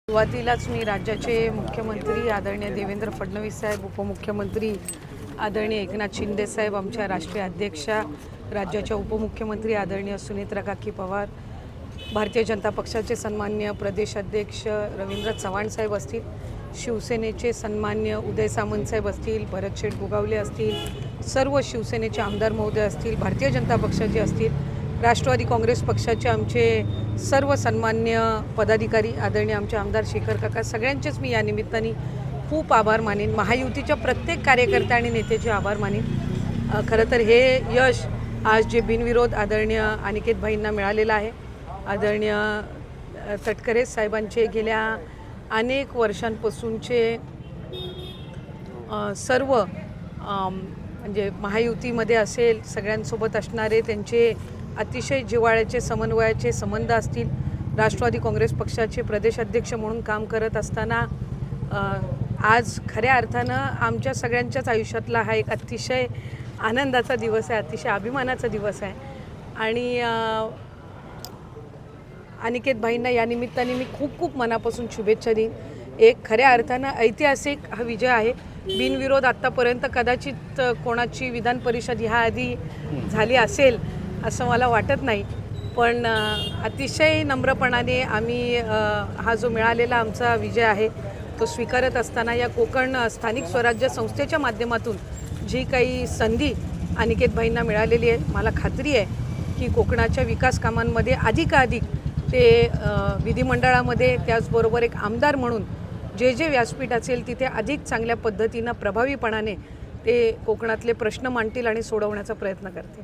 सुरुवातीलाच मी राज्याचे मुख्यमंत्री आदरणीय देवेंद्र फडणवीस साहेब, उपमुख्यमंत्री आदरणीय एकनाथ शिंदे साहेब, आमच्या राष्ट्रीय अध्यक्षा, राज्याच्या उपमुख्यमंत्री आदरणीय सुनेत्रा काकी पवार, भारतीय जनता पक्षाचे सन्माननीय प्रदेश अध्यक्ष रवींद्र चव्हाण साहेब असतील, शिवसेनेचे सन्माननीय उदय सामंत साहेब असतील, भरतशेठ गोगावले असतील, सर्व शिवसेनेचे आमदार महोदय असतील, भारतीय जनता पक्षाचे असतील, राष्ट्रवादी काँग्रेस पक्षाचे आमचे सर्व सन्मान्य पदाधिकारी, आदरणीय आमचे आमदार शेखर काका, सगळ्यांचेच मी या निमित्ताने खूप आभार मानेन. महायुतीच्या प्रत्येक कार्यकर्त्या आणि नेत्याचे आभार मानेन. खरं तर हे यश आज जे बिनविरोध आदरणीय अनिकेत भाईंना मिळालेलं आहे. आदरणीय तटकरे साहेबांचे गेल्या अनेक वर्षांपासूनचे सर्व म्हणजे महायुतीमध्ये असेल सगळ्यांसोबत असणारे त्यांचे अतिशय जिव्हाळ्याचे समन्वयाचे संबंध असतील. राष्ट्रवादी काँग्रेस पक्षाचे प्रदेश अध्यक्ष म्हणून काम करत असताना आज खऱ्या अर्थानं आमच्या सगळ्यांच्याच आयुष्यातला हा एक अतिशय आनंदाचा दिवस आहे, अतिशय अभिमानाचा दिवस आहे. आणि अनिकेत भाईंना या निमित्ताने मी खूप मनापासून शुभेच्छा देईन. एक खऱ्या अर्थानं ऐतिहासिक हा विजय आहे. बिनविरोध आत्तापर्यंत कदाचित कोणाची विधान परिषद ह्याआधी झाली असेल असं मला वाटत नाही, पण अतिशय नम्रपणाने आम्ही हा जो मिळालेला आमचा विजय आहे तो स्वीकारत असताना या कोकण स्थानिक स्वराज्य संस्थेच्या माध्यमातून जी काही संधी अनिकेत भाईंना मिळालेली आहे, मला खात्री आहे की कोकणाच्या विकास कामांमध्ये अधिकाधिक ते विधिमंडळामध्ये, त्याचबरोबर एक आमदार म्हणून जे व्यासपीठ असेल तिथे अधिक चांगल्या पद्धतीनं प्रभावीपणाने ते कोकणातले प्रश्न मांडतील आणि सोडवण्याचा प्रयत्न करतील.